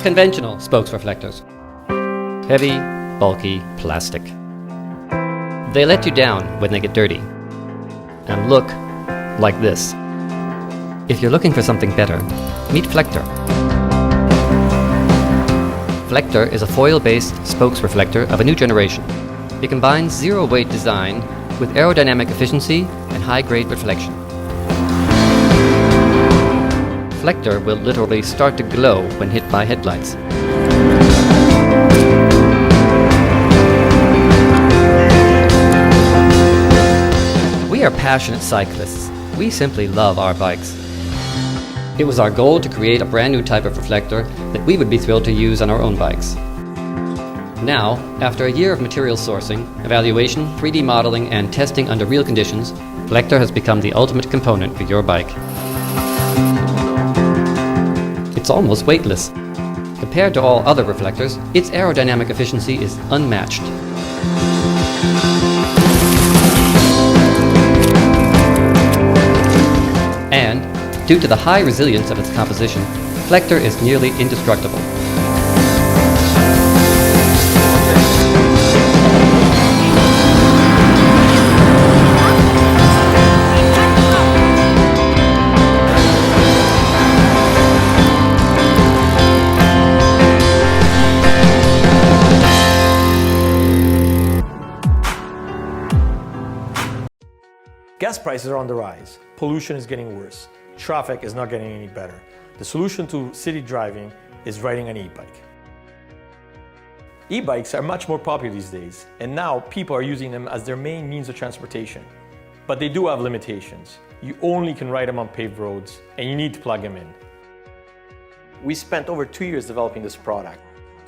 conventional spokes reflectors. Heavy, bulky plastic. They let you down when they get dirty and look like this. If you're looking for something better, meet Flector. Flector is a foil-based spokes reflector of a new generation. It combines zero-weight design with aerodynamic efficiency and high-grade reflection. Flector will literally start to glow when hit by headlights. We are passionate cyclists. We simply love our bikes. It was our goal to create a brand new type of reflector that we would be thrilled to use on our own bikes. Now, after a year of material sourcing, evaluation, 3D modeling, and testing under real conditions, Flector has become the ultimate component for your bike. It's almost weightless. Compared to all other reflectors, its aerodynamic efficiency is unmatched. And, due to the high resilience of its composition, Flector is nearly indestructible. Gas prices are on the rise, pollution is getting worse, traffic is not getting any better. The solution to city driving is riding an e-bike. E-bikes are much more popular these days, and now people are using them as their main means of transportation. But they do have limitations. You only can ride them on paved roads, and you need to plug them in. We spent over 2 years developing this product.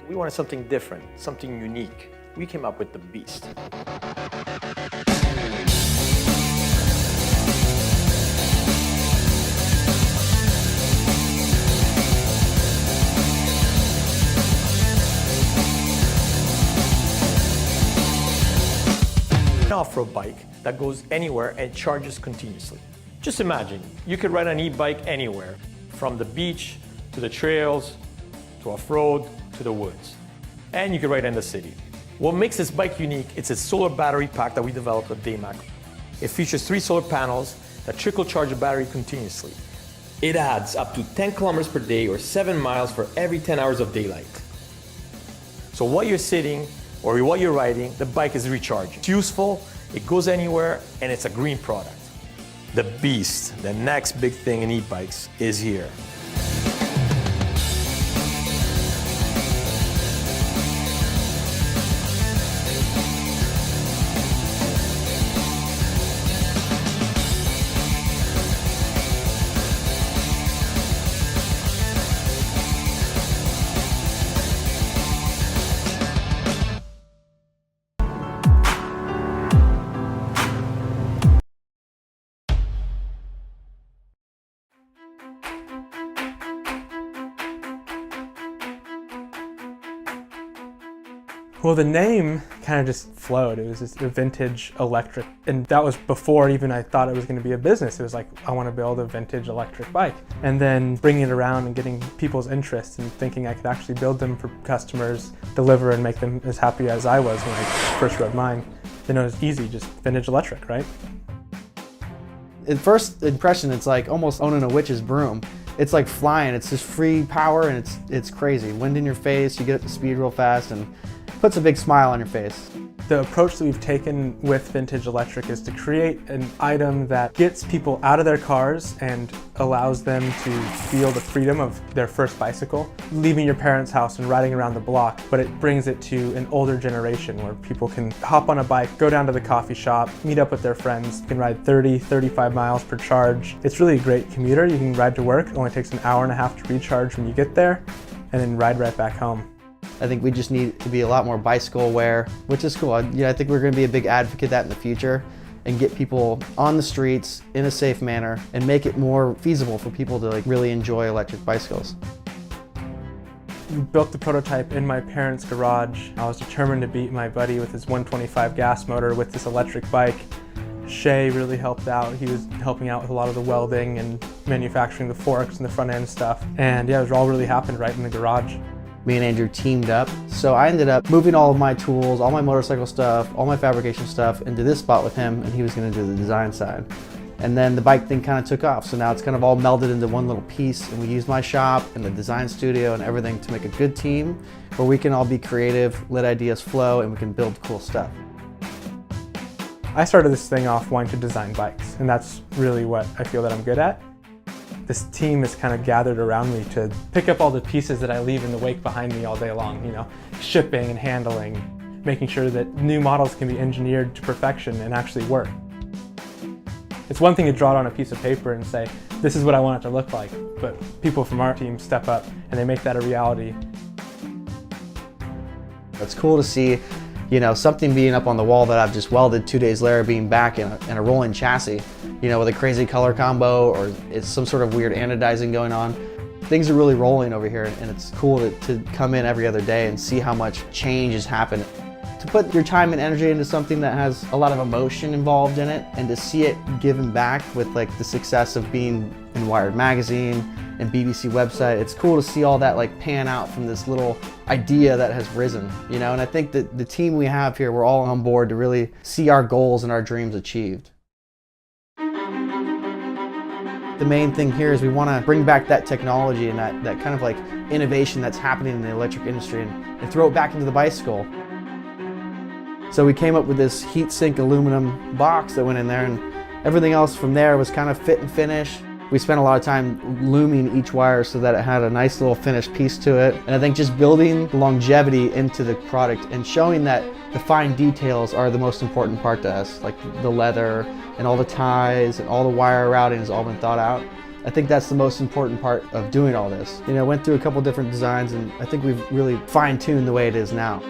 We wanted something different, something unique. We came up with the Beast. An off-road bike that goes anywhere and charges continuously. Just imagine, you could ride an e-bike anywhere, from the beach to the trails, to off-road, to the woods. And you could ride in the city. What makes this bike unique is its solar battery pack that we developed with Daymac. It features 3 solar panels that trickle charge the battery continuously. It adds up to 10 kilometers per day or 7 miles for every 10 hours of daylight. So while you're sitting or while you're riding, the bike is recharging. It's useful, it goes anywhere, and it's a green product. The Beast, the next big thing in e-bikes, is here. Well, the name kind of just flowed. It was just a vintage electric. And that was before even I thought it was going to be a business. It was like, I want to build a vintage electric bike. And then bringing it around and getting people's interest and thinking I could actually build them for customers, deliver and make them as happy as I was when I first rode mine. Then it was easy, just vintage electric, right? At first impression, it's like almost owning a witch's broom. It's like flying, it's just free power and it's crazy. Wind in your face, you get up to speed real fast and puts a big smile on your face. The approach that we've taken with vintage electric is to create an item that gets people out of their cars and allows them to feel the freedom of their first bicycle, leaving your parents' house and riding around the block, but it brings it to an older generation where people can hop on a bike, go down to the coffee shop, meet up with their friends, can ride 30, 35 miles per charge. It's really a great commuter. You can ride to work, it only takes an hour and a half to recharge when you get there, and then ride right back home. I think we just need to be a lot more bicycle aware, which is cool. I think we're going to be a big advocate of that in the future and get people on the streets in a safe manner and make it more feasible for people to really enjoy electric bicycles. We built the prototype in my parents' garage. I was determined to beat my buddy with his 125 gas motor with this electric bike. Shay really helped out. He was helping out with a lot of the welding and manufacturing the forks and the front end stuff. And yeah, it all really happened right in the garage. me and Andrew teamed up. So I ended up moving all of my tools, all my motorcycle stuff, all my fabrication stuff into this spot with him, and he was gonna do the design side. And then the bike thing kind of took off. So now it's kind of all melded into one little piece, and we use my shop and the design studio and everything to make a good team where we can all be creative, let ideas flow, and we can build cool stuff. I started this thing off wanting to design bikes, and that's really what I feel that I'm good at. This team is kind of gathered around me to pick up all the pieces that I leave in the wake behind me all day long, you know, shipping and handling, making sure that new models can be engineered to perfection and actually work. It's one thing to draw it on a piece of paper and say, this is what I want it to look like, but people from our team step up and they make that a reality. It's cool to see, you know, something being up on the wall that I've just welded 2 days later being back in a rolling chassis, you know, with a crazy color combo, or it's some sort of weird anodizing going on. Things are really rolling over here, and it's cool to come in every other day and see how much change has happened. To put your time and energy into something that has a lot of emotion involved in it, and to see it given back with like the success of being in Wired magazine and BBC website, it's cool to see all that like pan out from this little idea that has risen, you know. And I think that the team we have here, we're all on board to really see our goals and our dreams achieved. The main thing here is we want to bring back that technology and that kind of like innovation that's happening in the electric industry and throw it back into the bicycle. So we came up with this heat sink aluminum box that went in there, and everything else from there was kind of fit and finish. We spent a lot of time looming each wire so that it had a nice little finished piece to it. And I think just building the longevity into the product and showing that the fine details are the most important part to us, like the leather and all the ties and all the wire routing has all been thought out. I think that's the most important part of doing all this. You know, went through a couple different designs, and I think we've really fine-tuned the way it is now.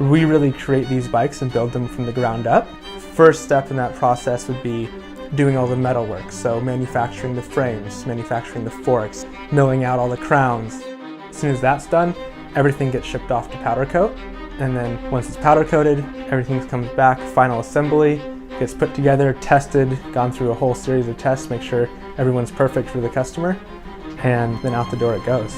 We really create these bikes and build them from the ground up. First step in that process would be doing all the metal work, so manufacturing the frames, manufacturing the forks, milling out all the crowns. As soon as that's done, everything gets shipped off to powder coat, and then once it's powder coated, everything comes back, final assembly, gets put together, tested, gone through a whole series of tests, make sure everyone's perfect for the customer, and then out the door it goes.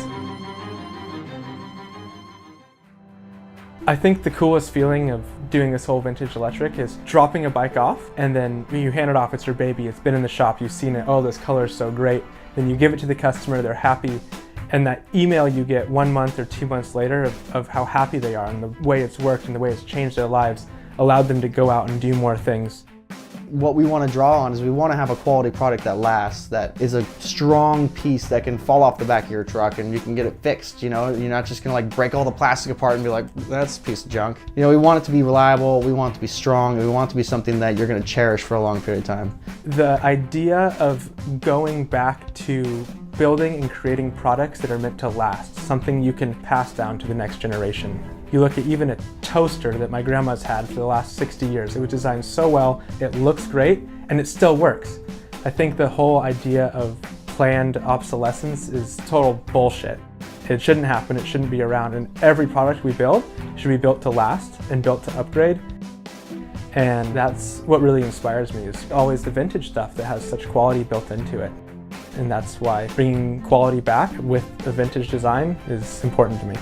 I think the coolest feeling of doing this whole vintage electric is dropping a bike off, and then when you hand it off, it's your baby, it's been in the shop, you've seen it, oh, this color is so great. Then you give it to the customer, they're happy, and that email you get 1 month or 2 months later of how happy they are and the way it's worked and the way it's changed their lives allowed them to go out and do more things. What we want to draw on is we want to have a quality product that lasts, that is a strong piece that can fall off the back of your truck and you can get it fixed, you know? You're not just gonna like break all the plastic apart and be like, that's a piece of junk. You know, we want it to be reliable, we want it to be strong, and we want it to be something that you're gonna cherish for a long period of time. The idea of going back to building and creating products that are meant to last, something you can pass down to the next generation. You look at even a toaster that my grandma's had for the last 60 years. It was designed so well, it looks great, and it still works. I think the whole idea of planned obsolescence is total bullshit. It shouldn't happen, it shouldn't be around, and every product we build should be built to last and built to upgrade. And that's what really inspires me, is always the vintage stuff that has such quality built into it. And that's why bringing quality back with a vintage design is important to me.